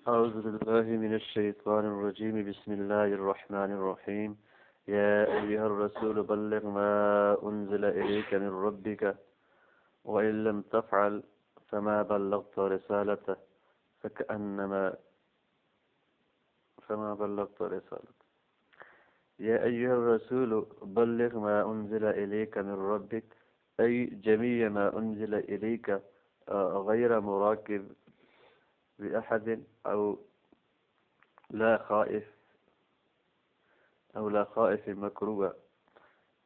أعوذ بالله من الشيطان الرجيم بسم الله الرحمن الرحيم يا أيها الرسول بلغ ما أنزل إليك من ربك وإن لم تفعل فما بلغت رسالته فما بلغت رسالته يا أيها الرسول بلغ ما أنزل إليك من ربك أي جميع ما أنزل إليك غير مراكب بأحد أو لا خائف مکروہ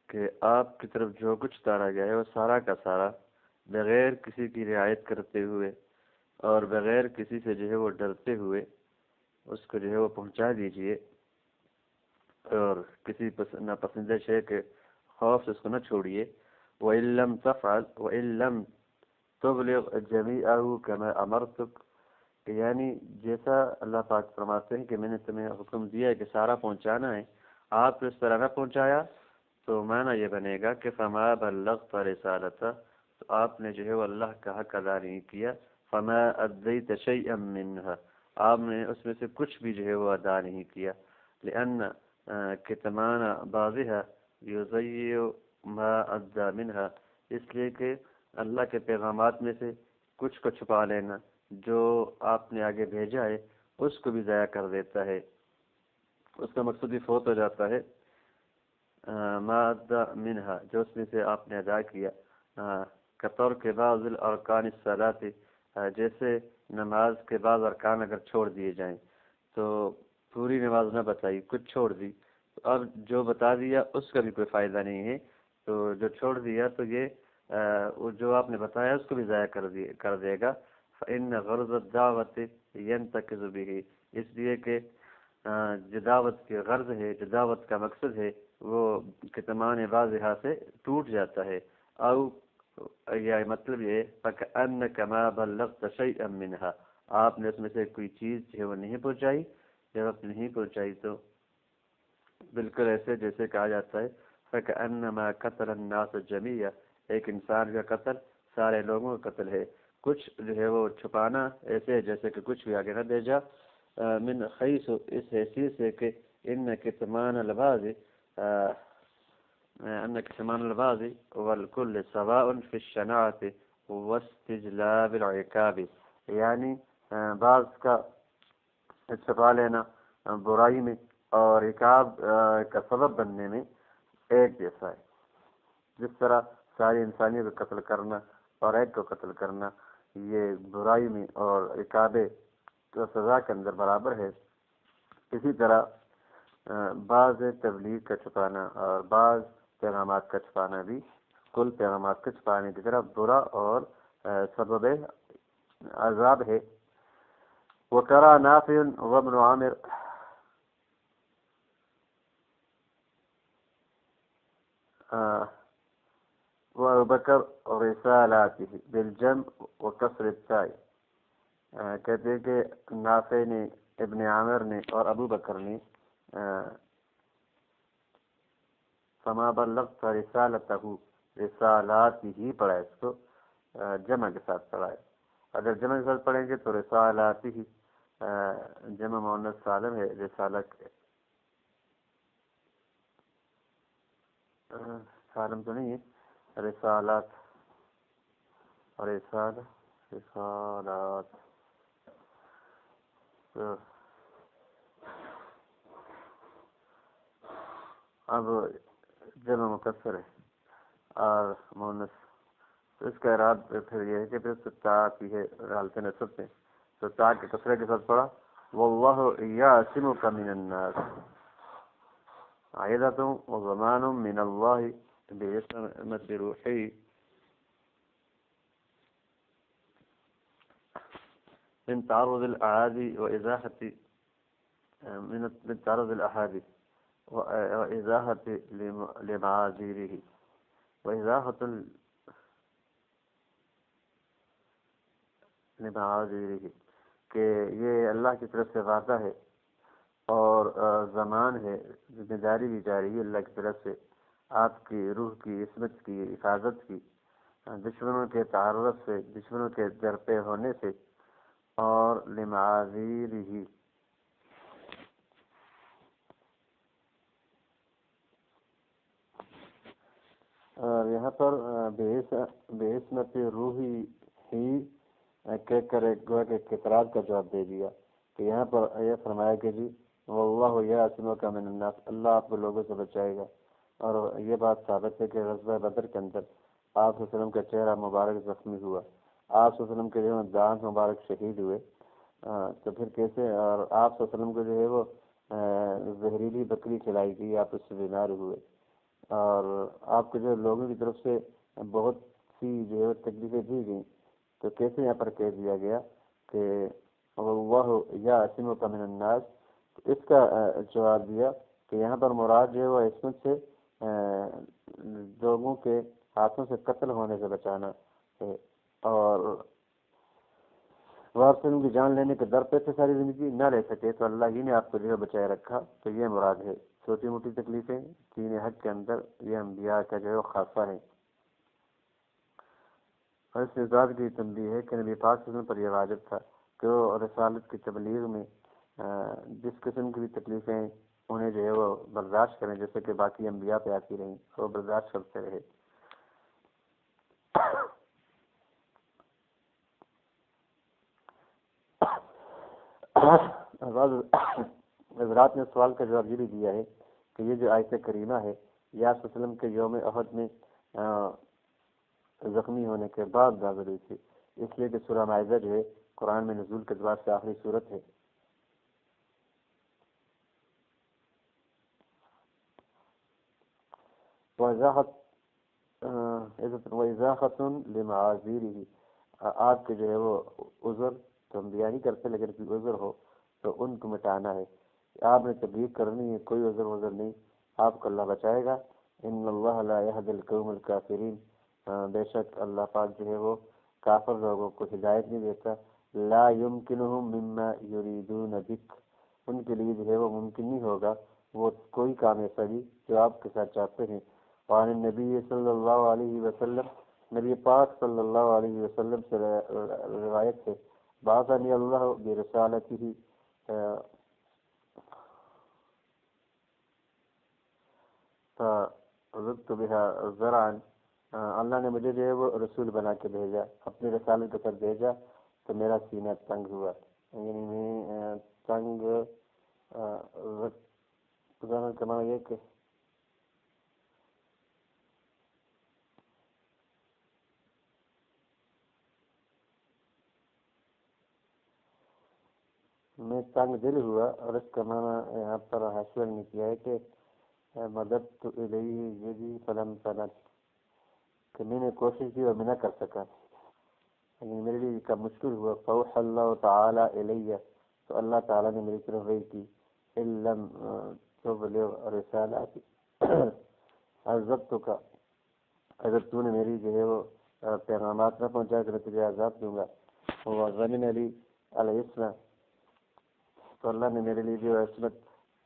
کہ آپ کی طرف جو کچھ اتارا گیا ہے وہ سارا کا سارا بغیر کسی کی رعایت کرتے ہوئے اور بغیر کسی سے جو ہے وہ ڈرتے ہوئے اس کو جو ہے وہ پہنچا دیجئے، اور کسی ناپسندیدہ شے کے خوف سے اس کو نہ چھوڑیے۔ وَإِن لَّمْ تَفْعَلْ وَإِن لَّمْ تُبْلِغْ جَمِيعَهُ كَمَا أَمَرْتُكَ، کہ یعنی جیسا اللہ پاک فرماتے ہیں کہ میں نے تمہیں حکم دیا ہے کہ سارا پہنچانا ہے، آپ نے اس طرح نہ پہنچایا تو معنی یہ بنے گا کہ فما بلغت رسالتہ، تو آپ نے جو ہے وہ اللہ کا حق ادا نہیں کیا، فما ادیت شیئا منها، آپ نے اس میں سے کچھ بھی جو ہے وہ ادا نہیں کیا، لأن کتمان بعضها یضیع ما ادى منها، اس لیے کہ اللہ کے پیغامات میں سے کچھ کو چھپا لینا جو آپ نے آگے بھیجا ہے اس کو بھی ضائع کر دیتا ہے، اس کا مقصد بھی فوت ہو جاتا ہے۔ ما ادى منها، جو اس میں سے آپ نے ادا کیا، کطور کے بعض الارکان الصلاۃ، جیسے نماز کے بعض ارکان اگر چھوڑ دیے جائیں تو پوری نماز نہ بتائی، کچھ چھوڑ دی، تو اب جو بتا دیا اس کا بھی کوئی فائدہ نہیں ہے، تو جو چھوڑ دیا تو یہ جو آپ نے بتایا اس کو بھی ضائع کر دے گا۔ فإن غرض الدعوت ينتقض به، اس لیے کہ جو دعوت کی غرض ہے، جو دعوت کا مقصد ہے، وہ کتمان بعضها سے ٹوٹ جاتا ہے۔ او یا مطلب یہ فَكَأَنَّكَ مَا بَلَّغْتَ شَيْئًا مِّنْهَا، آپ نے اس میں سے کوئی چیز جو ہے وہ نہیں پہنچائی، جب آپ نہیں پہنچائی تو بالکل ایسے جیسے کہا جاتا ہے فَكَأَنَّمَا قَتَلَ النَّاسَ جَمِيعًا، ایک انسان کا قتل سارے لوگوں کا قتل ہے۔ کچھ جو ہے وہ چھپانا ایسے جیسے کہ کچھ بھی آگے نہ بھیجا، من خیس، اس حیثیت سے کہ ان کتمان البعض والکل سواء فی الشناعۃ واستجلاب العقاب، یعنی بعض کا چھپا لینا برائی میں اور عقاب کا سبب بننے میں ایک جیسا ہے، جس طرح ساری انسانیت کو قتل کرنا اور ایک کو قتل کرنا یہ برائی میں اور عقاب سزا کے اندر برابر ہے، اسی طرح بعض تبلیغ کا چھپانا اور بعض پیغامات کا چھپانا بھی کل پیغامات کا چھپانے کی طرح برا اور سبب عذاب ہے۔ وقرأ نافع وابن عامر وابوبکر رسالاته بالجمع وکسر التاء، کہتے ہیں کہ نافع نے، ابن عامر نے اور ابو بکر نے فما بلغت رسالتہ، رسالات ہی پڑھا ہے، اس کو جمع کے ساتھ پڑھا ہے، اگر جمع کے ساتھ پڑھیں گے تو رسالات ہی جمع مؤنث سالم ہے، رسالت سالم تو نہیں ہے، رسالات اور رسالات اب جمع مکسر ہے اور مؤنث، تو اس کا اعراب پھر یہ ہے کہ پھر تا آتی ہے حالت نصب میں، تو تا کے کسرے کے ساتھ پڑھا واللہ یعصمک من الناس، عائدۃ وضمان من اللہ بعصمت روحی، من تعرض الاعادی وازاحت من تعرض الاحادی وازاحت لمعاذیرہ وازاحت لمعاذیرہ، کہ یہ اللہ کی طرف سے وعدہ ہے اور زمان ہے، ذمہ داری بھی جاری ہے اللہ کی طرف سے آپ کی روح کی عصمت کی حفاظت کی، دشمنوں کے تعرض سے، دشمنوں کے درپے ہونے سے، اور لمعاذیرہ، اور یہاں پر بعصمت روحی ہی کہہ کر گویا کہ ایک اعتراض کا جواب دے دیا کہ یہاں پر یہ فرمایا کہ جی واللہ یعصمک من الناس، اللہ آپ کو لوگوں سے بچائے گا۔ اور یہ بات ثابت ہے کہ غزوہ بدر کے اندر آپ صلی اللہ علیہ وسلم کا چہرہ مبارک زخمی ہوا، آپ صلی اللہ علیہ وسلم کے جو دانت مبارک شہید ہوئے، تو پھر کیسے؟ اور آپ صلی اللہ علیہ وسلم کو جو ہے وہ زہریلی بکری کھلائی گئی، آپ اس سے بیمار ہوئے، اور آپ کو جو لوگوں کی طرف سے بہت سی جو ہے تکلیفیں دی گئیں، تو کیسے یہاں پر کہہ دیا گیا کہ واللہ یعصمک من الناس؟ اس کا جواب دیا کہ یہاں پر مراد جو ہے وہ عصمت سے لوگوں کے ہاتھوں سے قتل ہونے سے بچانا ہے، اور وہ آپ سے ان کی جان لینے کے در پہ سے ساری زندگی نہ رہ سکے تو اللہ ہی نے آپ کو جو ہے بچائے رکھا، تو یہ مراد ہے۔ چھوٹی موٹی تکلیفیں دین حق کے اندر یہ انبیاء کا جو ہے وہ خاصہ ہے، اور اس بات کی تنبیہ ہے کہ نبی پاک صلی اللہ علیہ وسلم پر یہ واجب تھا کہ وہ رسالت کی تبلیغ میں جس قسم کی بھی تکلیفیں انہیں جو ہے وہ برداشت کریں، جیسے کہ باقی انبیاء پہ آتی رہیں، وہ برداشت کرتے رہے۔ بعض حضرات نے سوال کا جواب یہ بھی دیا ہے کہ یہ جو آیت کریمہ ہے یا صلی اللہ علیہ وسلم کے یوم احد میں زخمی ہونے کے بعد نازل ہوئی تھی، اس لیے کہ سورہ مائدہ جو ہے قرآن میں نزول کے اعتبار سے آخری صورت ہے۔ وَإِزَاحَةٌ لِمَعَاذِيرِهِ، آپ کے جو ہے وہ عذر تو ہم بیان نہیں کرتے، لیکن کوئی عذر ہو تو ان کو مٹانا ہے، آپ نے تبلیغ کرنی ہے، کوئی عذر نہیں، آپ کو اللہ بچائے گا۔ ان اللہ لا يهدي القوم الكافرین، بے شک اللہ پاک جو ہے وہ کافر لوگوں کو ہدایت نہیں دیتا۔ لا يمكنهم مما يريدون بك، ان کے لیے جو ہے وہ ممکن نہیں ہوگا وہ کوئی کام ایسا بھی جو آپ کے ساتھ چاہتے ہیں۔ وعن النبی صلی اللہ علیہ وسلم، نبی پاک صلی اللہ علیہ وسلم سے روایت ہے، بعثنی اللہ برسالتہ، فضبت بها زرعا، اللہ نے مجھے جو ہے وہ رسول بنا کے بھیجا، اپنی رسالت کے ساتھ بھیجا تو میرا سینہ تنگ ہوا، یعنی میں تنگ کا معنی یہ کہ میں تنگ دل ہوا، اور اس کا معنی یہاں پر حاصل نے کیا ہے کہ مدد تو الیہ یدی فلم تنل، کہ میں نے کوشش کی اور میں نہ کر سکا، یعنی میرے لیے کا مشکل ہوا۔ فوحى اللہ تعالیٰ الیہ، تو اللہ تعالیٰ نے میری طرف وحی کی، ان لم تبلغ رسالاتی عذبتک، اگر تو نے میری جو ہے وہ پیغامات نہ پہنچایا تو میں تجھے عذاب دوں گا۔ وضمن علی العصمہ، تو اللہ نے میرے لیے جو عصمت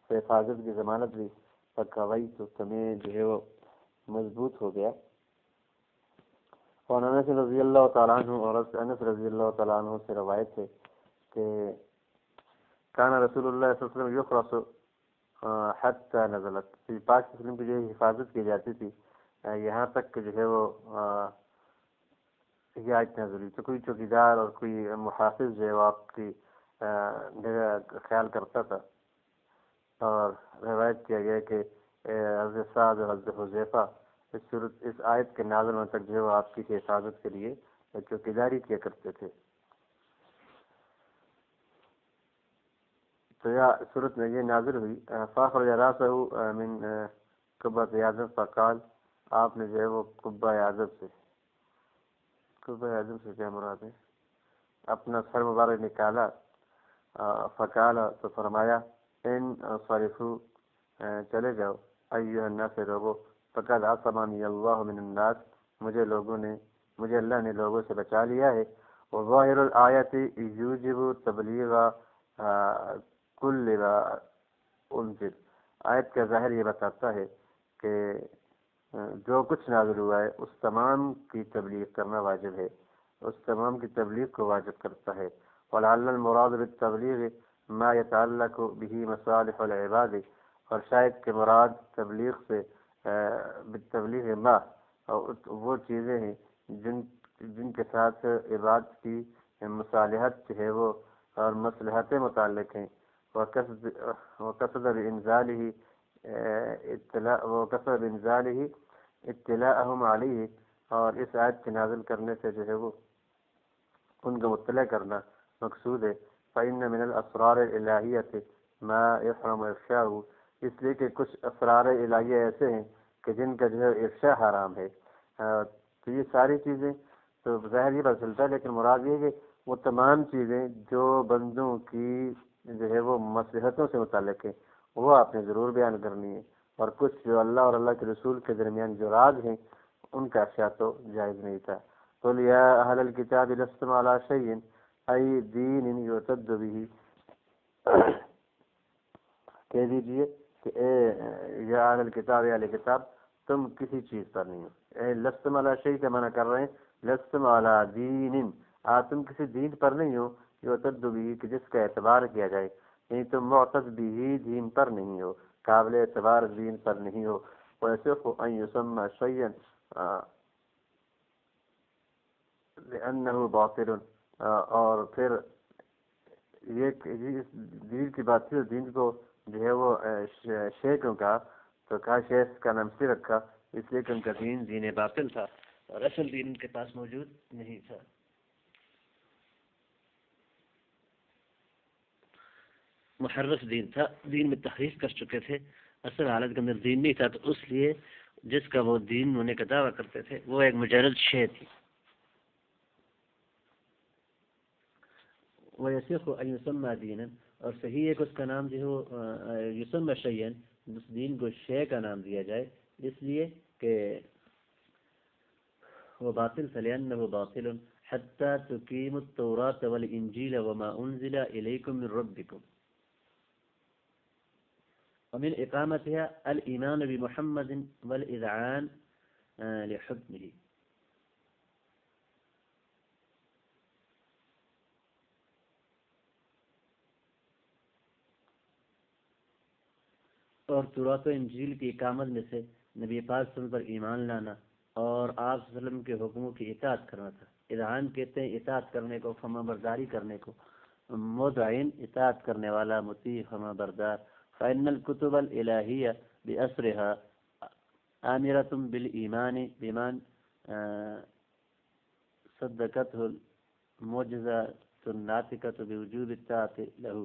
سے حفاظت کی ضمانت دی، فقویت، تو میں جو ہے وہ مضبوط ہو گیا۔ اور انس رضی اللہ تعالیٰ عنہ، اور انس رضی اللہ تعالیٰ عنہ سے روایت ہے کہ کان رسول اللہ صلی اللہ علیہ وسلم یخرس حتی نزلت، پاک صلی اللہ علیہ وسلم کی جو حفاظت کی جاتی تھی یہاں تک کہ جو ہے وہ یہ آیت نازل ہوئی، تو کوئی چوکیدار اور کوئی محافظ جو ہے وہ آپ کی جگہ خیال کرتا تھا، اور روایت کیا گیا کہ حضرت سعد اور حضرت حذیفہ اس آیت کے نازل ہونے تک جو ہے وہ آپ کی حفاظت کے لیے چوکیداری کیا کرتے تھے۔ تو یہ صورت میں یہ نازل ہوئی، فاخرج راسہ من قبۃ اعظم، فقال، آپ نے جو ہے وہ قبہ اعظم سے، قبہ اعظم سے کیا مراد ہے؟ اپنا سر مبارک نکالا، فقال، تو فرمایا، ان صرفو، چلے جاؤ، ایھا الناس، لوگوں، فقد عصمنی اللہ من الناس، مجھے اللہ نے لوگوں سے بچا لیا ہے۔ وظاہر الآیت یوجب تبلیغ کل ما انزل، آیت کا ظاہر یہ بتاتا ہے کہ جو کچھ نازل ہوا ہے اس تمام کی تبلیغ کرنا واجب ہے، اس تمام کی تبلیغ کو واجب کرتا ہے۔ ولعل المراد بالتبلیغ ما يتعلق به مصالح العباد، اور شاید کہ مراد تبلیغ سے بالتبلیغ ما وہ چیزیں ہیں جن کے ساتھ عباد کی مصالحت ہے وہ اور مصلحتیں متعلق ہیں، وقصد بإنزاله اطلاعهم علیہ، اور اس آیت کے نازل کرنے سے جو ہے وہ ان کو مطلع کرنا مقصود ہے۔ فإن من الاسرار الالہیۃ ما يحرم افشاؤه، اس لیے کہ کچھ اسرار الہیہ ایسے ہیں کہ جن کا جو ہے افشا حرام ہے۔ تو یہ ساری چیزیں تو ظاہر یہ پتہ چلتا ہے، لیکن مراد یہ ہے کہ وہ تمام چیزیں جو بندوں کی جو ہے وہ مصلحتوں سے متعلق ہیں وہ آپ نے ضرور بیان کرنی ہے، اور کچھ جو اللہ اور اللہ کے رسول کے درمیان جو راز ہیں ان کا افشا تو جائز نہیں تھا۔ قل یا اہل الکتاب لستم علی شیء ای دین یعتد بہ، کہہ دیجئے کہ اے یا اہل الکتاب، یا اہل کتاب، تم کسی چیز پر نہیں ہو۔ اے لستم علی شیء کا معنی کر رہے ہیں لستم علی دین، تم کسی دین پر نہیں ہو، یعتد بہ کہ جس کا اعتبار کیا جائے، یعنی تم معتد بہ دین پر نہیں ہو، قابل اعتبار دین پر نہیں ہو۔ ویصح ان یسمى شیئا لأنه باطل، اور پھر یہ اس دین کی بات تھی، دین کو جو ہے وہ شے کیوں کہا، تو کہا شے کا نام سے رکھا اس لیے کہ ان کا دین باطل تھا اور اصل دین ان کے پاس موجود نہیں تھا۔ محرف دین تھا، دین میں تحریف کر چکے تھے، اصل حالت کے اندر دین نہیں تھا، تو اس لیے جس کا وہ دین ہونے کا دعویٰ کرتے تھے وہ ایک مجرد شے تھی۔ وَيَصِحُ أَن يُسَمَّى دِينًا، اور صحیح ہے کہ اس کا نام جو ہے وہ یسمى شیئا، اس دین کو شے کا نام دیا جائے، اس لیے کہ وہ باطل تھا، لأنه باطل حتى تقيموا التوراة والإنجيل وما أنزل إليكم من ربكم، ومن إقامتها الإيمان بمحمد والإذعان لحكمه۔ اور تورات و انجیل کی اقامت میں سے نبی پاک صلی اللہ علیہ وسلم پر ایمان لانا اور آپ صلی اللہ علیہ وسلم کے حکموں کی اطاعت کرنا تھا۔ اذعان کہتے ہیں اطاعت کرنے کو، فرما برداری کرنے کو، مذعن اطاعت کرنے والا، مطیع فرما بردار۔ فإن الكتب الإلهية بأسرها آمرة بالإيمان بمن صدقته المعجزة الناطقة بوجوب الطاعة له،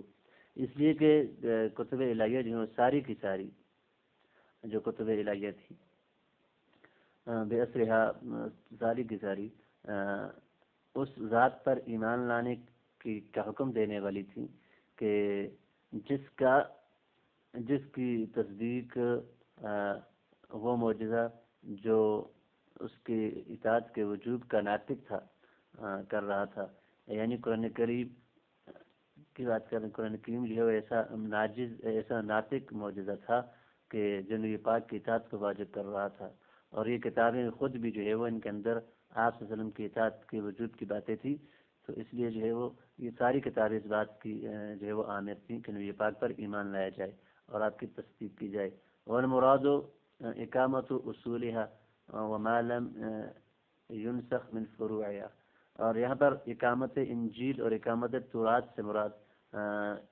اس لیے کہ کتب الہیہ جو ہیں ساری کی ساری جو کتب الہیہ تھی بے اسرہا ساری کی ساری اس ذات پر ایمان لانے کا حکم دینے والی تھی کہ جس کی تصدیق وہ معجزہ جو اس کی اطاعت کے وجوب کا ناطق تھا کر رہا تھا، یعنی قرآن کریم کی بات کریں، قرآن کریم جو ہے ایسا ناطق معجزہ تھا کہ جو نبی پاک کی اطاعت کو واجب کر رہا تھا، اور یہ کتابیں خود بھی جو ہے وہ ان کے اندر آپ صلی اللہ علیہ وسلم کی اطاعت کے وجود کی باتیں تھی، تو اس لیے جو ہے وہ یہ ساری کتابیں اس بات کی جو ہے وہ عامر تھیں کہ نبی پاک پر ایمان لایا جائے اور آپ کی تصدیق کی جائے۔ والمراد اقامت اصولها وما لم ينسخ من فروعها، اور یہاں پر اقامت انجیل اور اقامت تورات سے مراد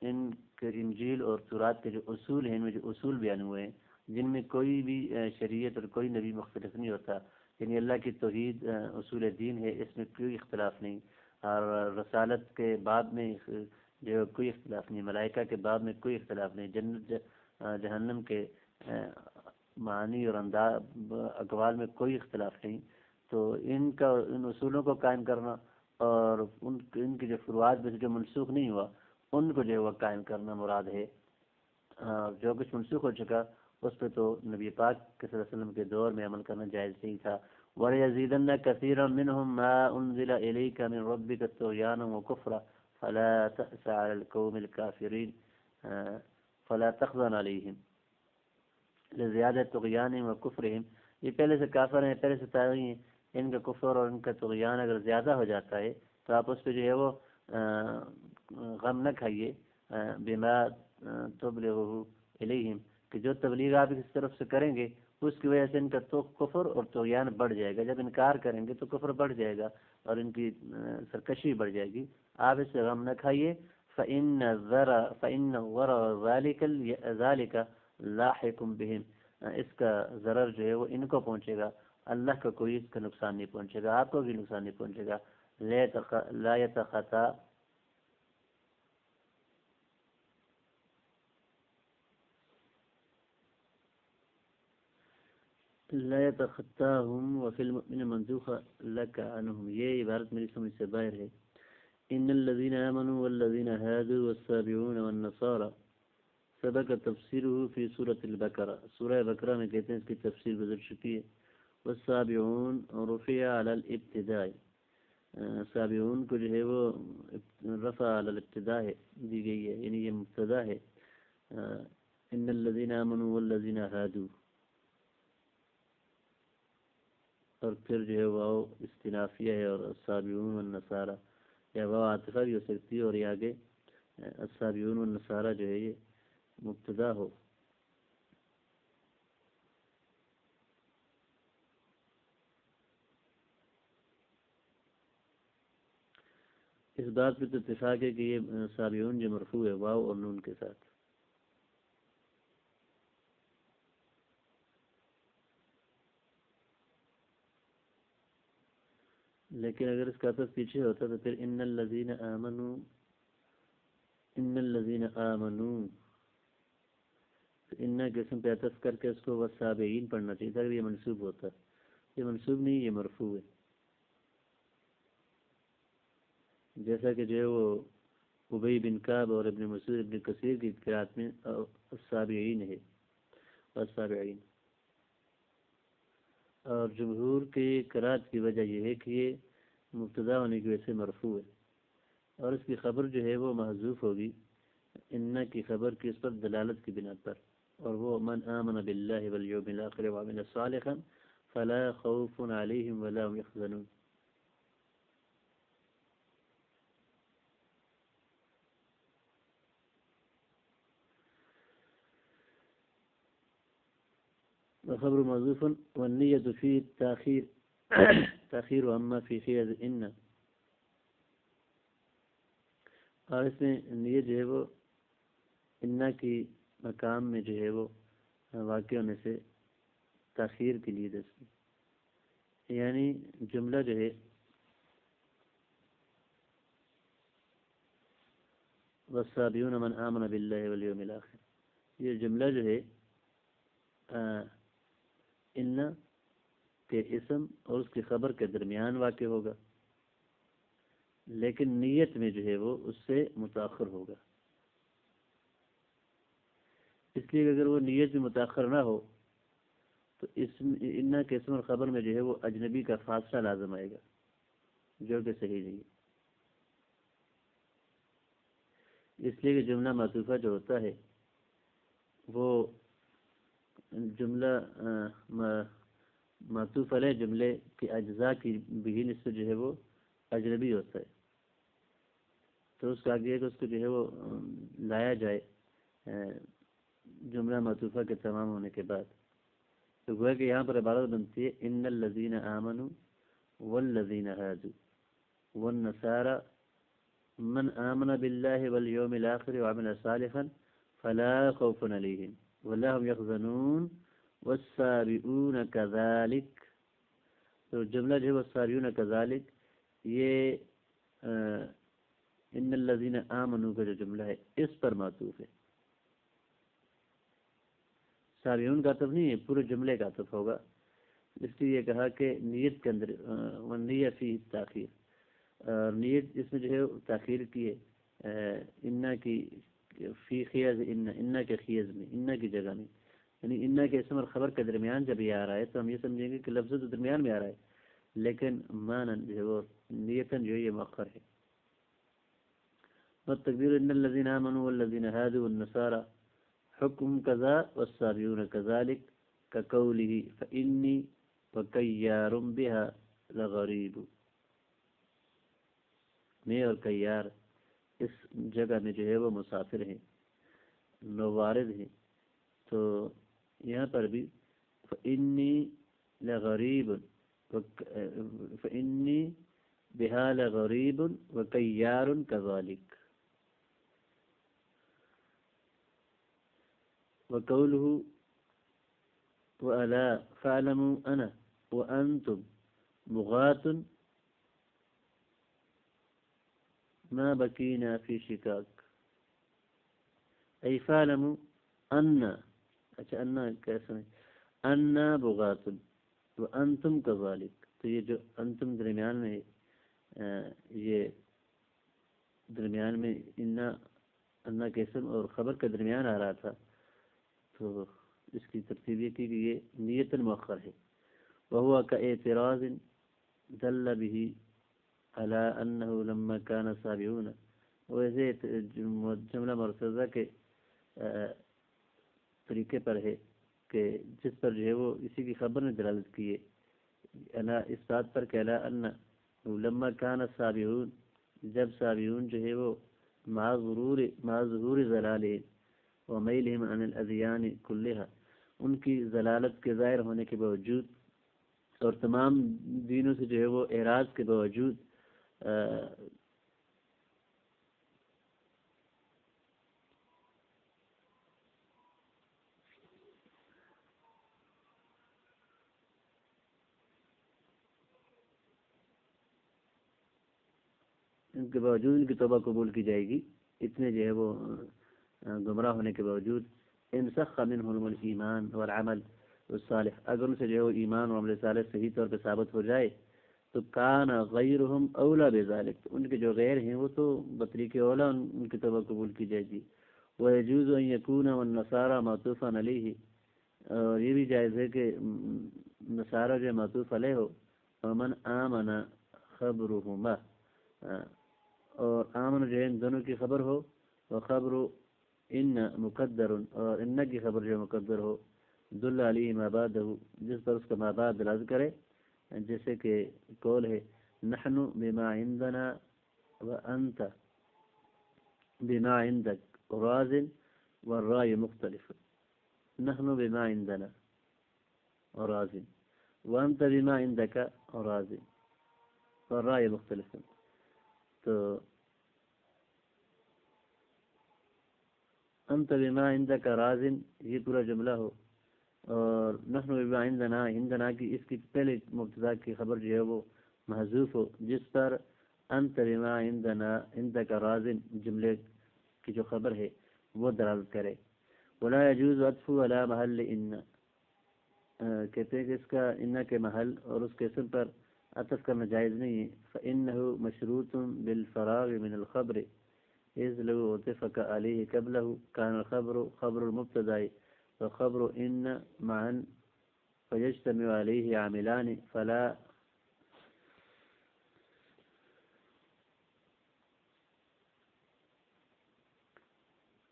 ان کے انجیل اور تورات کے جو اصول ہیں، ان میں جو اصول بیان ہوئے ہیں جن میں کوئی بھی شریعت اور کوئی نبی مختلف نہیں ہوتا، یعنی اللہ کی توحید اصول دین ہے، اس میں کوئی اختلاف نہیں، اور رسالت کے باب میں جو کوئی اختلاف نہیں، ملائکہ کے باب میں کوئی اختلاف نہیں، جنت جہنم کے معنی اور اقوال میں کوئی اختلاف نہیں، تو ان اصولوں کو قائم کرنا اور ان کی جو فروعات میں جو منسوخ نہیں ہوا ان کو جو ہے وہ قائم کرنا مراد ہے۔ جو کچھ منسوخ ہو چکا اس پہ تو نبی پاک صلی اللہ علیہ وسلم کے دور میں عمل کرنا جائز نہیں تھا۔ وَلَيَزِيدَنَّ كَثِيرًا مِّنْهُمْ مَا أُنزِلَ إِلَيْكَ مِن رَّبِّكَ طُغْيَانًا وَكُفْرًا فَلَا تَأْسَ عَلَى الْقَوْمِ الْكَافِرِينَ فَلَا تَحْزَنْ عَلَيْهِمْ لِزِيَادَةِ طُغْيَانِهِمْ وَكُفْرِهِمْ، یہ پہلے سے کافر ہیں، پہلے سے طاغی ہیں، ان کا کفر اور ان کا طغیان اگر زیادہ ہو جاتا ہے تو آپ اس پہ جو ہے وہ غم نہ کھائیے بما تبلغه الیہم، کہ جو تبلیغ آپ اس طرف سے کریں گے اس کی وجہ سے ان کا تو کفر اور طغیان بڑھ جائے گا. جب انکار کریں گے تو کفر بڑھ جائے گا اور ان کی سرکشی بڑھ جائے گی. آپ اس سے غم نہ کھائیے. فإن ضرر ذلك لاحق بهم، اس کا ضرر جو ہے وہ ان کو پہنچے گا، اللہ کا کوئی اس کا نقصان نہیں پہنچے گا، آپ کو بھی نقصان نہیں پہنچے گا. لا يتخطى لا يتخطاهم وفي المؤمن منسوخ لك عنهم، یہ عبارت میری سمجھ سے باہر ہے. ان الذين آمنوا والذين هادوا والسابعون والنصارى سبق تفسیره فی سورة البقرہ، سورہ بقرہ میں کہتے ہیں اس کی تفسیر گزر چکی ہے. والسابعون رفع علی الابتداء، سابعون کو جو ہے وہ رفع علی الابتداء دی گئی ہے، یعنی یہ مبتدا ہے. ان الذين آمنوا والذين هادوا، اور پھر جو ہے واو استنافیہ ہے، اور السابعون والنصارى، یا واو عاطفہ بھی ہو سکتی ہے اور یہ آگے السابعون والنصارى جو ہے یہ مبتدا ہو. اس بات پہ تو اتفاق ہے کہ یہ سابعون جو مرفوع ہے واو اور نون کے ساتھ. لیکن اگر اس کا عطف پیچھے ہوتا تو پھر ان الذین آمنوا، ان الذین آمنوا، ان کے اسم پہ عطف کر کے اس کو والسابعین پڑھنا چاہیے تھا. یہ منصوب ہوتا، یہ منصوب نہیں، یہ مرفوع ہے. جیسا کہ جو ہے وہ ابی بن کعب اور ابن مسعود ابن کثیر کی قرات میں السابعین ہے، والسابعین. اور جمہور کی قرات کی وجہ یہ ہے کہ یہ مبتدا ہونے کی وجہ سے مرفوع ہے، اور اس کی خبر جو ہے وہ محذوف ہوگی ان کی خبر کی اس پر دلالت کی بنا پر، اور وہ من آمن باللہ والیوم الآخر وعمل صالحا فلا خوف علیہم ولا هم يحزنون. وخبر محذوف والنیة فی تاخیر اما فی خیز ان، اور اس میں نیت جو ہے وہ انا کی مقام میں جو ہے وہ واقع ہونے سے تاخیر کے لیے دستی، یعنی جملہ جو ہے والسابعون من آمن باللہ والیوم الآخر، یہ جملہ جو ہے ان کے اسم اور اس کی خبر کے درمیان واقع ہوگا، لیکن نیت میں جو ہے وہ اس سے متاخر ہوگا. اس لیے کہ اگر وہ نیت میں متاخر نہ ہو تو ان کے اسم اور خبر میں جو ہے وہ اجنبی کا فاصلہ لازم آئے گا، جو کہ صحیح نہیں ہے. اس لیے کہ جملہ معطوفہ جو ہوتا ہے وہ جملہ معطوف علیہ جملے کے اجزاء کی بھی نسبت جو ہے وہ اجنبی ہوتا ہے. تو اس کا آگے کہ اس کو جو ہے وہ لایا جائے جملہ معطوفہ کے تمام ہونے کے بعد، تو گویا کہ یہاں پر عبارت بنتی ہے ان الذین آمنوا والذین هادوا والنصارى من آمن باللہ والیوم الآخر وعمل صالحا فلا خوف علیہم ولا هم يحزنون والسابعون كذلك. تو جملہ جو ہے والسابعون كذلك یہ ان الذین آمنوا کا جو جملہ ہے اس پر معطوف ہے. سابعون کا عطف نہیں ہے، پورے جملے کا عطف ہوگا. اس لیے یہ کہا کہ نیت کے اندر والنیہ فی تاخیر، نیت اس میں جو ہے تاخیر کی ہے انا کی فی خیز انا کے خیز میں، انا کی جگہ میں، یعنی انا کے اسم اور خبر کے درمیان جب یہ آ رہا ہے تو ہم یہ سمجھیں گے کہ لفظ تو درمیان میں آ رہا ہے، لیکن معنی جو ہے وہ نیتاً جو ہے یہ مؤخر ہے. والتقدیر ان الذین آمنوا والذین هادوا والنصارى حکم کذا والسابعون كذلك كقوله فإني وكيار بها لغریب. میں اور کیار اس جگہ میں جو ہے وہ مسافر ہیں، نوارد ہیں، تو یہاں پر بھی فإنی لغریب فإنی بها لغریب وکیار کذالک، وقوله وألا فاعلموا أنا وأنتم بغاة ما بقينا في شكاك، أي فاعلموا أن، اچھا أن کیسا ہے، أن بغاة وأنتم كذلك، تو یہ جو انتم درمیان میں یہ درمیان میں انا کے اسم اور خبر کا درمیان آ رہا تھا، تو اس کی ترتیب یہ کی کہ یہ نیت مؤخر ہے، وهو كاعتراض دل به على انه لما كان سابعون، ویسے جملہ مرتضی کے طریقے پر ہے کہ جس پر جو ہے وہ اسی کی خبر نے دلالت کی ہے، اس بات پر کہ الا ان لما كان السابعون، جب سابعون جو ہے وہ مع ظہور ضلالهم ومیلهم عن الادیان كلها، ان کی ضلالت کے ظاہر ہونے کے باوجود اور تمام دینوں سے جو ہے وہ اعراض کے باوجود ان کے باوجود ان کی توبہ قبول کی جائے گی، اتنے جو ہے وہ گمراہ ہونے کے باوجود، انسخ منهم الایمان والعمل الصالح، اگر ان سے جو ہے وہ ایمان اور عمل صالح صحیح طور پہ ثابت ہو جائے تو کان غیرهم اولا بذلک، ان کے جو غیر ہیں وہ تو بطریق اولا ان کی توبہ قبول کی جائے گی، ويجوز ان يكون والنصارى معطوفا علیہ، اور یہ بھی جائز ہے کہ نصارہ جو معطوف علیہ ہو، ومن آمن خبرهما، اور آمن جو ہے ان دونوں کی خبر ہو، وخبر ان مقدر، اور ان کی خبر جو مقدر ہو، دل علیہ ما بعدہ، جس پر اس کا ما بعد دلالت کرے، جیسے کہ قول ہے نحن بما عندنا وانت بما عندك راز والرأي مختلف، نحن بما عندنا راز وانت بما عندك راز والرأي مختلف، تو انت بما عندك راز یہ پورا جملہ ہو، اور نحن بما عندنا کی اس کی پہلے مبتدا کی خبر جو ہے وہ محذوف ہو، جس پر انت بما عندك راز جملے کی جو خبر ہے وہ دلالت کرے، ولا يجوز عطف على محل ان، کہتے ہیں کہ اس کا ان کے محل اور اس کے اسم پر عطف کرنا جائز نہیں ہے، فإنه مشروط بالفراغ من الخبر إذ لو عطف عليه قبله كان الخبر خبر المبتدا وخبر إن معا فيجتمع عليه عاملان فلا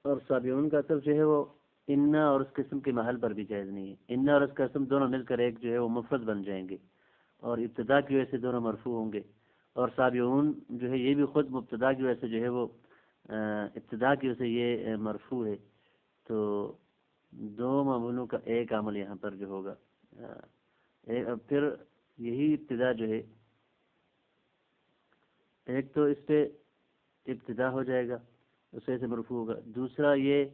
اور سابعون کا عطف جو ہے وہ ان اور اس قسم کے محل پر بھی جائز نہیں ہے، ان اور اس کا اسم دونوں مل کر ایک جو ہے وہ مفرد بن جائیں گے اور ابتدا کی وجہ سے دونوں مرفوع ہوں گے، اور سابعون جو ہے یہ بھی خود مبتدا کی وجہ سے جو ہے وہ ابتدا کی وجہ سے یہ مرفوع ہے، تو دو معمولوں کا ایک عمل یہاں پر جو ہوگا، پھر یہی ابتدا جو ہے ایک تو اس پہ ابتدا ہو جائے گا، اس وجہ سے مرفوع ہوگا، دوسرا یہ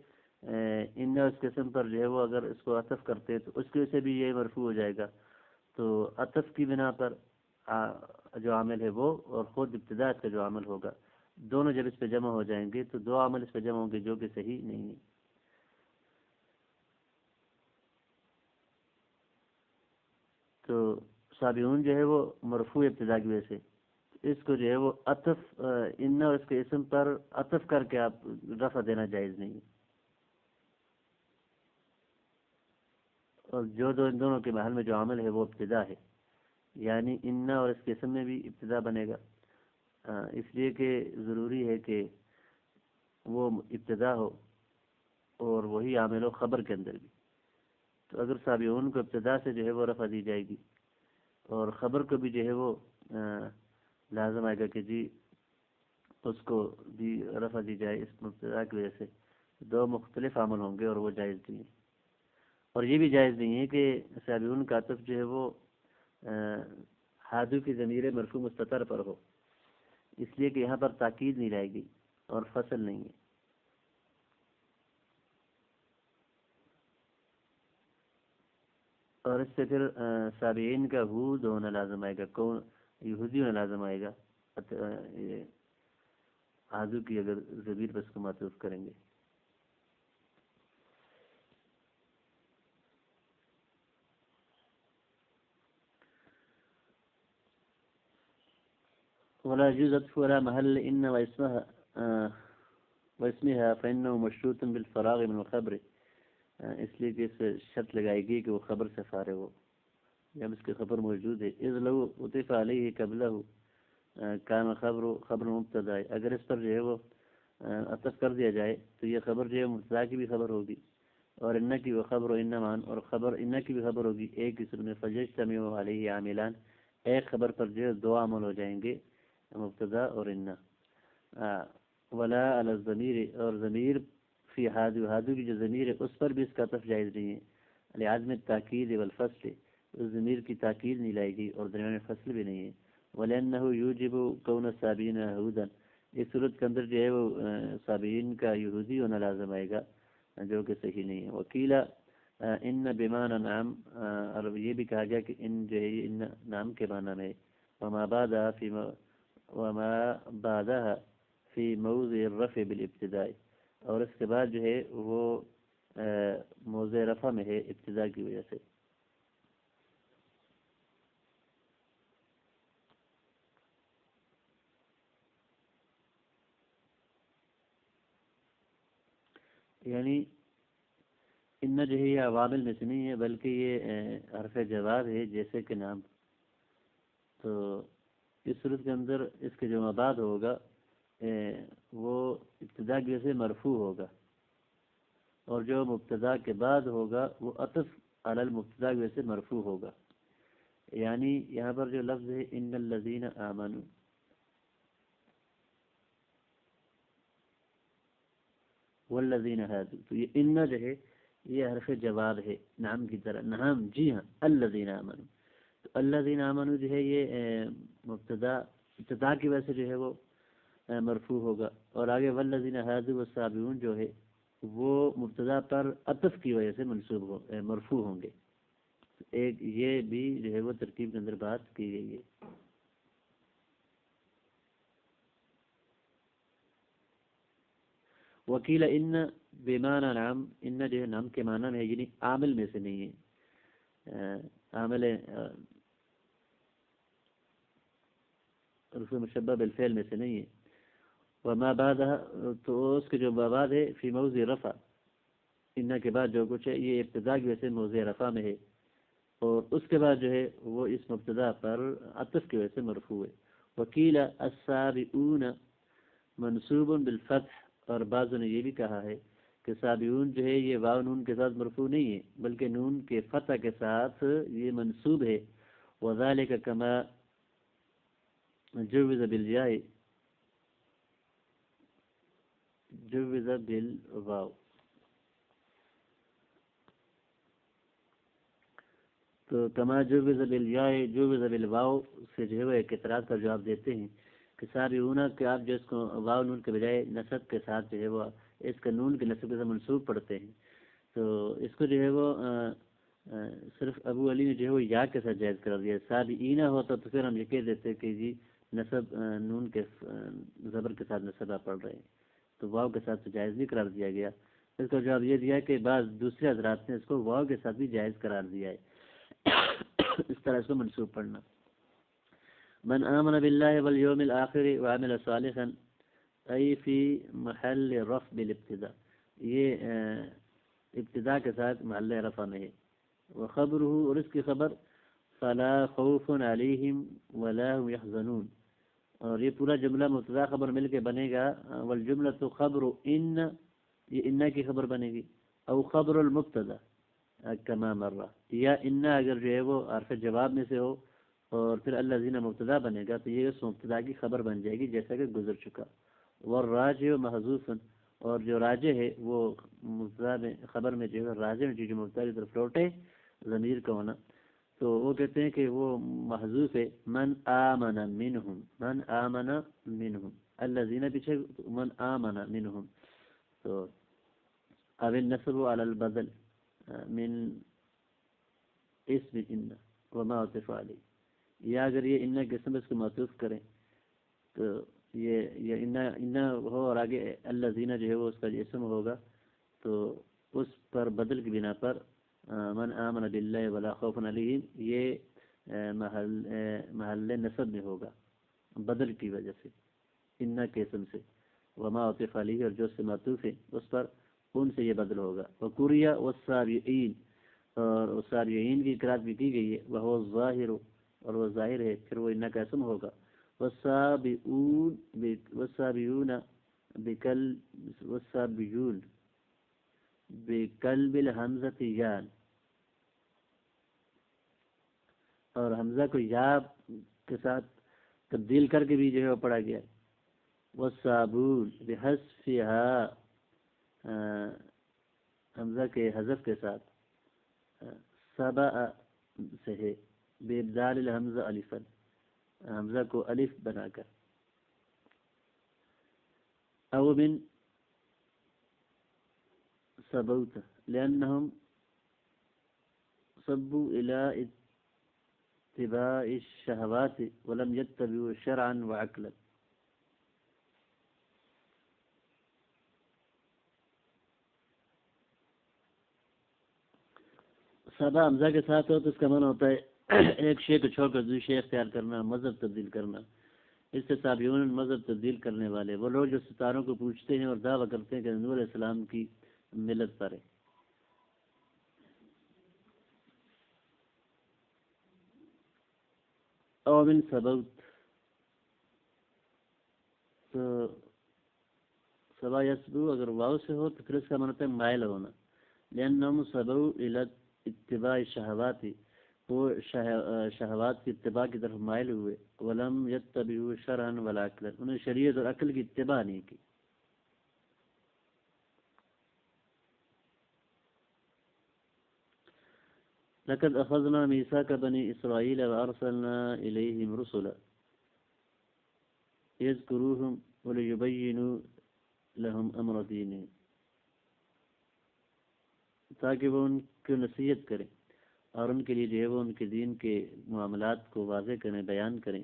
ان اس قسم پر جو ہے وہ اگر اس کو عطف کرتے ہیں تو اس کی وجہ سے بھی یہ مرفوع ہو جائے گا، تو عطف کی بنا پر جو عامل ہے وہ اور خود ابتدا اس کا جو عامل ہوگا، دونوں جب اس پہ جمع ہو جائیں گے تو دو عامل اس پہ جمع ہوں گے جو کہ صحیح نہیں ہے۔ تو سابعون جو ہے وہ مرفوع ابتدا کی وجہ سے، اس کو جو ہے وہ عطف ان اور اس کے اسم پر عطف کر کے آپ رفع دینا جائز نہیں ہے، اور جو ان دونوں کے محل میں جو عامل ہے وہ ابتدا ہے، یعنی ان اور اس کے اسم میں بھی ابتدا بنے گا، اس لیے کہ ضروری ہے کہ وہ ابتدا ہو اور وہی عامل ہو خبر کے اندر بھی، تو اگر سابعون کو ابتدا سے جو ہے وہ رفع دی جائے گی اور خبر کو بھی جو ہے وہ لازم آئے گا کہ جی اس کو بھی رفع دی جائے اس مبتدا کی وجہ سے، دو مختلف عمل ہوں گے اور وہ جائز نہیں ہے۔ اور یہ بھی جائز نہیں ہے کہ سابعون کا عطف جو ہے وہ ہادو کی ضمیر مرفوع مستتر پر ہو، اس لیے کہ یہاں پر تاکید نہیں رہے گی اور فصل نہیں ہے۔ اور اس سے پھر سابعین کا ہود ہونا لازم آئے گا، کون یہودی ہونا لازم آئے گا ہادو کی اگر ضمیر پر اس کو معطوف کریں گے۔ ولا يجوز عطف ولا محل إن واسمها فإنه مشروط بالفراغ من الخبر، اس لیے کہ اس شرط لگائے گی کہ وہ خبر سے فارغ ہو جب اس کی خبر موجود ہے۔ اذ لو عطف علیہ قبلہ کان خبر مبتدا، اگر اس پر جو ہے وہ عطف کر دیا جائے تو یہ خبر جو ہے مبتدا کی بھی خبر ہوگی، اور ان کی وہ خبر و انمان، اور خبر ان کی بھی خبر ہوگی ایک ہی میں فجتمع علیہ عاملان، ایک خبر پر جو ہے دو عمل ہو جائیں گے، مبتدا اور ان۔ ولا علی الضمیر، اور ضمیر فی ہادو کی جو ضمیر ہے اس پر بھی اس کا عطف جائز نہیں ہے، لعدم التاکید والفصل، اس ضمیر کی تاکید نہیں لائے گی اور درمیان میں فصل بھی نہیں ہے۔ ولأنه یوجب کون السابعین یہودا، اس صورت کے اندر جو ہے وہ سابعین کا یہودی ہونا لازم آئے گا، جو کہ صحیح نہیں ہے۔ وکیلا ان بمعنی نام، اور یہ بھی کہا گیا کہ ان جو ہے ان نام کے معنی میں، وما بعدها فی موضع الرفع بالابتداء، اور اس کے بعد جو ہے وہ موضع رفع میں ہے ابتداء کی وجہ سے۔ یعنی ان جو ہے یہ عوامل میں سے نہیں ہے بلکہ یہ حرف جواب ہے جیسے کہ نام، تو اس صورت کے اندر اس کے جو مباد ہوگا وہ ابتدا کی وجہ سے مرفوع ہوگا، اور جو مبتدا کے بعد ہوگا وہ عطف علی المبتدا کی وجہ سے مرفوع ہوگا۔ یعنی یہاں پر جو لفظ ہے ان الذین آمنوا، والذین ہادوا، تو یہ ان جو ہے یہ حرف جواب ہے نام کی طرح، نعم جی ہاں الذین آمنوا، تو الذین آمنوا جو ہے یہ مبتدا ابتدا کی وجہ سے جو ہے وہ مرفوع ہوگا، اور آگے والذین ہادوا والسابعون جو ہے وہ مبتدا پر عطف کی وجہ سے مرفوع ہوں گے۔ ایک یہ بھی جو ہے وہ ترکیب کے اندر بات کی گئی ہے۔ وکیل ان بمعنی نام، ان جو ہے نام کے معنی میں ہے، یعنی عامل میں سے نہیں ہے، عامل رفع مشبہ بالفعل میں سے نہیں ہے۔ وما بعدها، تو اس کے جو بعد ہے فی موضع رفع، ان کے بعد جو کچھ ہے یہ ابتدا کی وجہ سے موضع رفع میں ہے، اور اس کے بعد جو ہے وہ اس مبتدا پر عطف کی وجہ سے مرفوع ہے۔ وکیل السابعون منصوب بالفتح، اور بعضوں نے یہ بھی کہا ہے کہ سابعون جو ہے یہ واو نون کے ساتھ مرفوع نہیں ہے بلکہ نون کے فتح کے ساتھ یہ منصوب ہے۔ وذالک کما جوز بالواو، تو کما جوز بالیاء جوز بالواو سے جو ہے وہ ایک اعتراض کا جواب دیتے ہیں کہ سابعون کہ آپ جو اس کو واو نون کے بجائے نصب کے ساتھ جو ہے وہ اس کا نون کے نصب کے ساتھ منصوب پڑھتے ہیں، تو اس کو جو ہے وہ صرف ابو علی نے جو ہے وہ یا کے ساتھ جائز قرار دیا۔ سابعین ہوتا تو پھر ہم یہ کہہ دیتے کہ جی نصب نون کے زبر کے ساتھ نصب آپ پڑھ رہے ہیں، تو واو کے ساتھ تو جائز نہیں قرار دیا گیا۔ اس کا جواب یہ دیا کہ بعض دوسرے حضرات نے اس کو واو کے ساتھ بھی جائز قرار دیا ہے، اس طرح اس کو منصوب پڑھنا۔ من آمن باللہ والیوم الآخر وعمل صالحا ای فی محل رفع بالابتداء، یہ ابتدا کے ساتھ محل رفع میں ہے۔ وخبرہ، اور اس کی خبر فلا خوف علیہم ولا هم يحزنون، اور یہ پورا جملہ مبتدا خبر مل کے بنے گا، والجملۃ خبر ان، یہ ان کی خبر بنے گی، او خبر المبتدا کما مر، یا ان اگر جو ہے وہ حرف جواب میں سے ہو اور پھر الذین مبتدا بنے گا تو یہ اس مبتدا کی خبر بن جائے گی جیسا کہ گزر چکا۔ والراجع محذوف، اور جو راجع ہے وہ مبتدا میں خبر میں جو ہے راجع میں جو مبتدا کی طرف لوٹے ضمیر کا ہونا، تو وہ کہتے ہیں کہ وہ محذوف ہے من آمن منہم، من آمن منہم، الذین پیچھے من آمن منہم، تو اب النصب علی البدل من اسم ان وما عطف علیہ، یا اگر یہ ان کے اسم اس کو معطوف کریں تو یہ ان ہو اور آگے الذین جو ہے وہ اس کا اسم ہوگا، تو اس پر بدل کی بنا پر من آمن باللہ ولا خوف علیہم یہ محل نصب میں ہوگا بدل کی وجہ سے ان کے اسم سے، وما عطف علیہ اور جو اس سے معطوف ہے اس پر ان سے یہ بدل ہوگا، وقریہ والسابعین، اور والسابعین کی قرات بھی کی گئی ہے، وہ ظاہر اور وہ ظاہر ہے، پھر وہ ان کا اسم ہوگا، والسابعون والسابعون والسابعون بقلب الحمزۃ یان، اور حمزہ کو یا کے ساتھ تبدیل کر کے بھی جو ہے وہ پڑھا گیا ہے، والصابون بحذفها حمزہ کے حذف کے ساتھ سبع سے ہے بابدال الحمزہ الفا، حمزہ کو الف بنا کر، او من سبوت لأنهم صبوا إلى اتباع الشهوات ولم يتبعوا شرعا وعقلا، سبا حمزہ کے ساتھ ہو تو اس کا معنی ہوتا ہے ایک شے کو چھوڑ کر دوسرے شے اختیار کرنا، مذہب تبدیل کرنا، اس سے سابعون مذہب تبدیل کرنے والے وہ لوگ جو ستاروں کو پوچھتے ہیں اور دعویٰ کرتے ہیں کہ نور علیہ السلام کی ملت پر ہے۔ او من سبوت، تو سبا یسبو اگر واو سے ہو تو پھر اس کا معنی ہوتا ہے مائل ہونا، لأنهم صبوا إلى اتباع الشہوات، وہ شہوات کی اتباع کی طرف مائل ہوئے، ولم یتبعوا شرعا ولا عقلا، انہیں شریعت اور عقل کی اتباع نہیں کی۔ لقد اخذنا ميثاق بني اسرائيل وارسلنا اليهم رسلا يذكروهم وليبينوا لهم امر دينهم، تاکہ وہ ان کی نصیحت کریں اور ان کے لیے جو ہے وہ ان کے دین کے معاملات کو واضح کریں، بیان کریں۔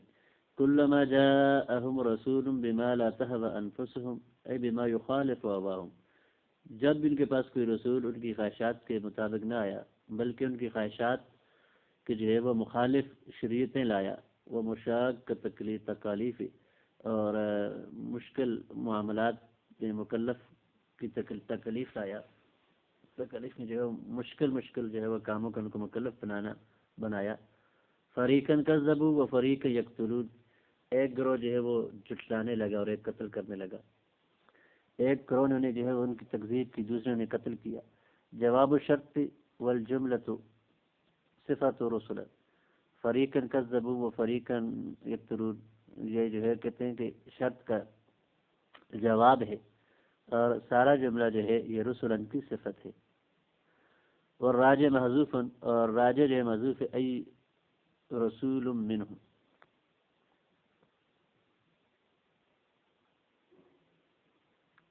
كلما جاءهم رسول بما لا تهوى انفسهم اي بما يخالف هواهم، جب بھی ان کے پاس کوئی رسول ان کی خواہشات کے مطابق نہ آیا بلکہ ان کی خواہشات کے جو ہے وہ مخالف شریعتیں لایا، وہ مشاق تکالیف اور مشکل معاملات میں مکلف کی تکلیف لایا، تکلیف میں جو ہے مشکل جو ہے وہ کاموں کا ان کو مکلف بنایا۔ فریقاً کذبوا و فریقا یقتلون، ایک گروہ جو ہے وہ جھٹلانے لگا اور ایک قتل کرنے لگا، ایک گروہ نے جو ہے ان کی تکذیب کی، دوسرے نے قتل کیا۔ جواب الشرط والجملۃ صفات رسول، فریقاً کذبوا و فریقاً یقتلون، یہ جو ہے کہتے ہیں کہ شرط کا جواب ہے اور سارا جملہ جو ہے یہ رسولن کی صفت ہے۔ اور راجع محذوف، اور راجع جو ہے محذوف ہے، ای رسول منہم،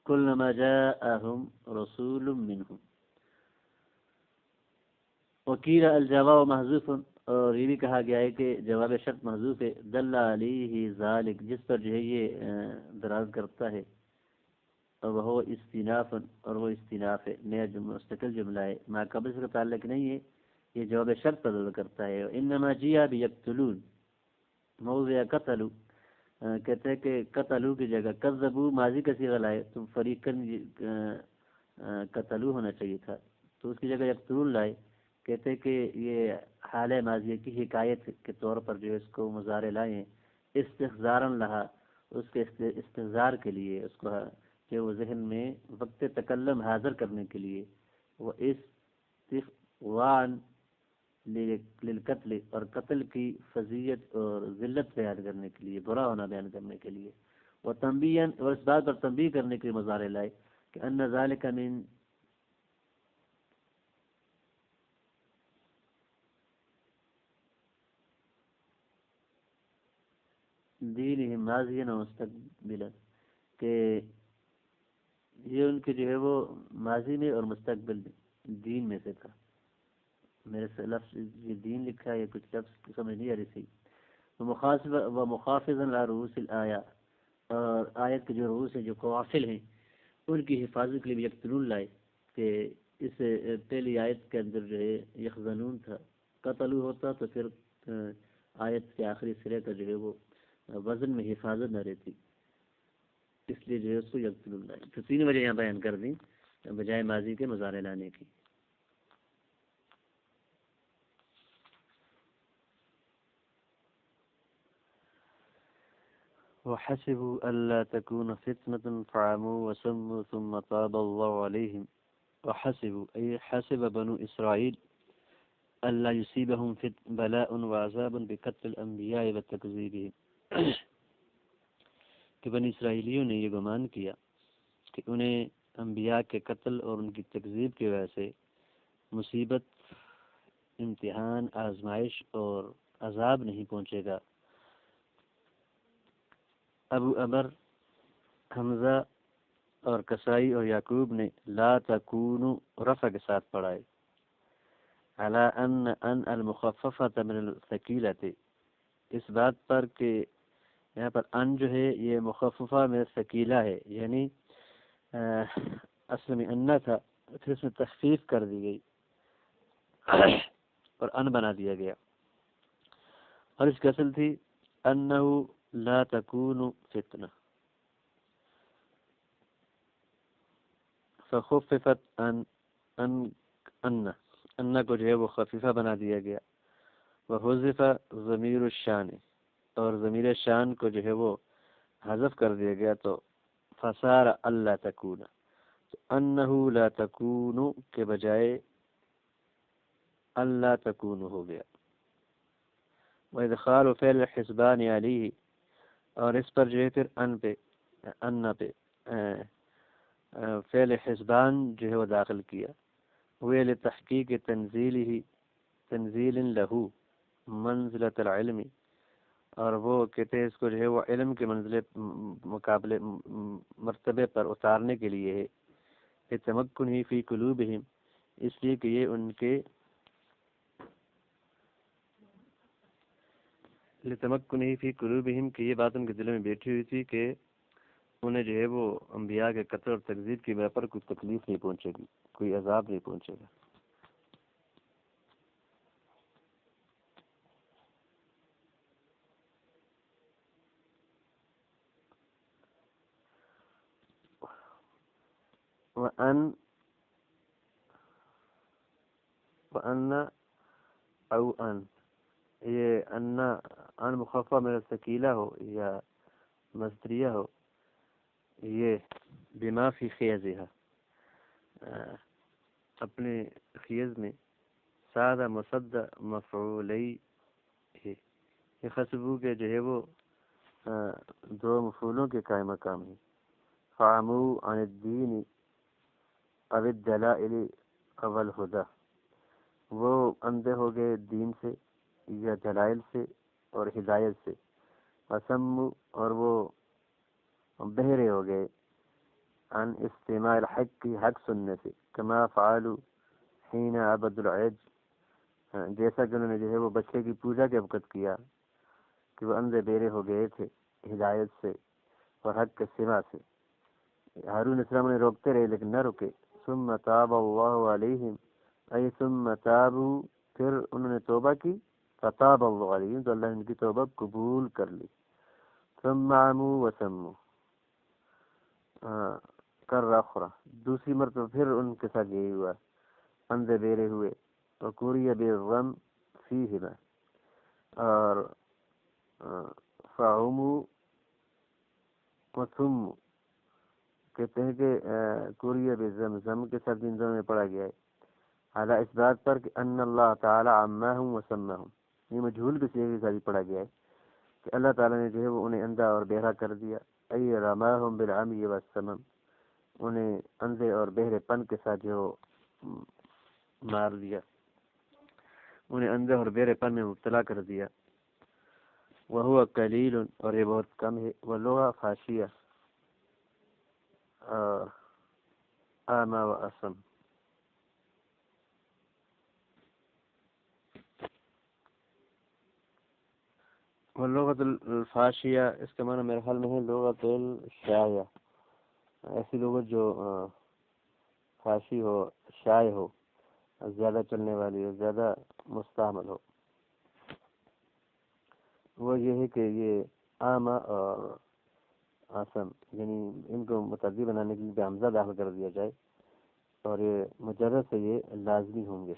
کلما جاءہم رسول منہم۔ وقیل الجواب محذوف، اور یہ بھی کہا گیا ہے کہ جواب شرط محذوف ہے، دل علیہ ذالک، جس پر جو ہے یہ دراز کرتا ہے، اور وہ استناف، اور وہ استناف ہے، نیا مستقل جملہ ہے، ما قبل سے تعلق نہیں ہے، یہ جواب شرط پر دل کرتا ہے۔ انما جیء بیقتلون موضع قتلوا، کہتے ہیں کہ قتلوا کی جگہ کذبوا ماضی کا صیغہ لائے تو فریقاً قتلوا ہونا چاہیے تھا، تو اس کی جگہ یقتلون لائے، کہتے ہیں کہ یہ حال ماضی کی حکایت کے طور پر جو اس کو مضارع لائے، استحضاراً لہا، اس کے استحضار کے لیے، اس کو کہ وہ ذہن میں وقت تکلم حاضر کرنے کے لیے، وہ استغوان للقتل، اور قتل کی فضیلت اور ذلت بیان کرنے کے لیے، برا ہونا بیان کرنے کے لیے، وتنبیہاً، اور اس بات پر تنبیہ کرنے کے لیے مضارع لائے کہ ان ذالک من دینہم ماضیاً و مستقبلا، کہ یہ ان کے جو ہے وہ ماضی میں اور مستقبل میں دین میں سے تھا. میرے سے لفظ یہ دین لکھا ہے، یہ کچھ لفظ سمجھ نہیں آ رہی تھی. ومخافضا على رؤوس الآیا، اور آیت کے جو رؤوس ہیں، جو قوافل ہیں، ان کی حفاظت کے لیے یقتلون لائے کہ اس پہلی آیت کے اندر جو ہے یخزنون تھا، قتلو ہوتا تو پھر آیت کے آخری سرے کا جو ہے وہ وزن میں حفاظت نہ رہتی، اس لیے جو ہے اس کو یقتلون لائے. تو تین وجہ یہاں بیان کر دیں بجائے ماضی کے مضارع لانے کی. وحسبوا ألا تكون فتنة فعموا وسموا ثم تاب الله عليهم. وحسبوا أي حسب بنو إسرائيل ألا يصيبهم بلاء وعذاب بقتل الأنبياء وتكذيبهم، کہ بنی اسرائیلیوں نے یہ گمان کیا کہ انہیں انبیاء کے قتل اور ان کی تکذیب کی وجہ سے مصیبت، امتحان، آزمائش اور عذاب نہیں پہنچے گا. ابو عمر، حمزہ اور کسائی اور یعقوب نے لا تکونو رفع کے ساتھ پڑھا ہے، علی ان المخففۃ من الثقیلۃ، اس بات پر کہ یہاں پر ان جو ہے یہ مخففہ میں ثقیلہ ہے، یعنی اصل میں انا تھا، پھر اس میں تخفیف کر دی گئی اور ان بنا دیا گیا. اور اس کی اصل تھی انہو لا تکون فتنہ، فخففت ان کو جو ہے وہ خفیفہ بنا دیا گیا. وحذف ضمیر الشان، اور ضمیر شان کو جو ہے وہ حذف کر دیا گیا، تو فصار اللہ تکون، انہو لا تکون کے بجائے اللہ تکون ہو گیا. وادخال فعل الحسبان علیہ، اور اس پر جو ہے پھر ان پہ فعل حسبان جو ہے وہ داخل کیا. ہوئے لتحقیق تنزیل لہو منزلۃ العلم، اور وہ کہتے ہیں اس کو جو ہے وہ علم کے منزلے مقابلے مرتبے پر اتارنے کے لیے ہے. لتمکن ہی فی قلوبہم، اس لیے کہ یہ ان کے لتمکن ہی فی قلوبہم، کہ یہ بات ان کے دلوں میں بیٹھی ہوئی تھی کہ انہیں جو ہے وہ انبیاء کے قتل اور تکذیب کی بنا پر کوئی تکلیف نہیں پہنچے گی، کوئی عذاب نہیں پہنچے گا. وَأَنَّ او ان، یہ ان مخفف میں ثقیلہ ہو یا مصدریہ ہو، یہ بما فی خیزہا، اپنے خیز میں سادہ مصد مفعولی ہے. یہ خسبو کے جو ہے وہ دو مفعولوں کے قائم مقام ہیں. فعمو عن الدین او الدلائل او الہدى، وہ اندھے ہو گئے دین سے یا دلائل سے اور ہدایت سے. وسمو، اور وہ بہرے ہو گئے عن استماع الحق کی حق سننے سے. کما فعلوا حین عبد العج، جیسا کہ انہوں نے جو ہے وہ بچے کی پوجا کے وقت کیا، کہ وہ اندھے بہرے ہو گئے تھے ہدایت سے اور حق کے سماع سے. ہارون علیہ السلام نے روکتے رہے لیکن نہ رکے. ثم تاب اللہ علیہم، ای ثم تابوا، پھر انہوں نے توبہ کی. فتاب اللہ علیہم، تو اللہ نے ان کی توبہ قبول کر لی. ثم عموا وسموا کر اخرى، دوسری مرتبہ پھر ان کے ساتھ یہی ہوا، اندھے بیرے ہوئے. وقری بالضم فیہما، اور فعموا وثموا، کہتے ہیں کہ قریہ بزم کے ساتھ ان دونوں میں پڑھا گیا ہے، اعلیٰ اس بات پر کہ ان اللہ تعالی عماہم وسماہم، یہ مجہول کے صیغے کے ساتھ پڑھا گیا ہے کہ اللہ تعالیٰ نے جو ہے وہ انہیں اندھا اور بہرا کر دیا ای رماہم بالعمی والسمم، انہیں اندھے اور بہرے پن کے ساتھ جو مار دیا، انہیں اندھے اور بہرے پن میں مبتلا کر دیا. وہو قلیل، اور یہ بہت کم ہے. واللغہ فاشیہ، اور آما و اسم. واللغۃ الفاشیہ اس کا معنی میرے خیال میں ہے لغۃ الشائع، ایسی لغت جو فاشی ہو، شائع ہو، زیادہ چلنے والی ہو، زیادہ مستعمل ہو. وہ یہ ہے کہ یہ آما اور آسم، یعنی ان کو متعدی بنانے کے لیے حمزہ داخل کر دیا جائے اور یہ مجرد سے یہ لازمی ہوں گے.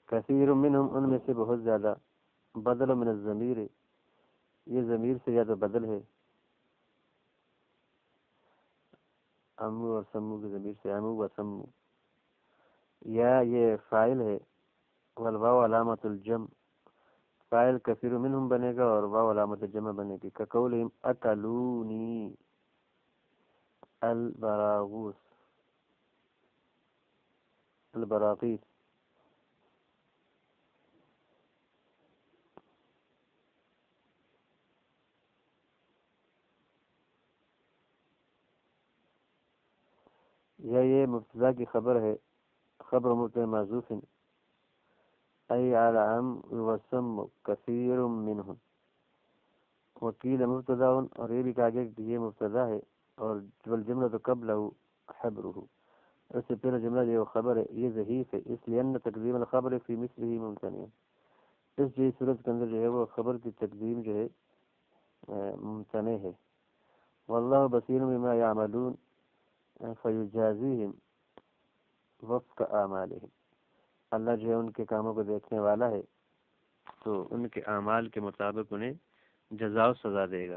کثیر منہم، ان میں سے بہت زیادہ. بدل من الضمیر، یہ ضمیر سے یا تو بدل ہے، امو اور سمو کی ضمیر سے امو و سمو، یا یہ فاعل ہے. والواو علامت الجمع، فاعل کثیر منہم بنے گا اور واو علامت جمع بنے گی. کقولہم اکلونی البراغوث البراغیث. یا یہ مبتدا کی خبر ہے، خبر مبتدا محذوف، ای علام وسم کثیر منہم. وکیل مبتدا، اور یہ بھی کہا گیا کہ یہ مبتدا ہے اور والجملہ تو قبلہ خبرہ، اس سے پہلا جملہ جو خبر ہے یہ ضعیف ہے، اس لیے ان تقدیم الخبر فی مثلہ ممتنع، اس جیسی صورت کے اندر جو ہے وہ خبر کی تقدیم جو ہے ممتنع ہے. واللہ بصیر بما یعملون فیجازیہم وفق اعمالہم، اللہ جو ہے ان کے کاموں کو دیکھنے والا ہے تو ان کے اعمال کے مطابق انہیں جزا و سزا دے گا.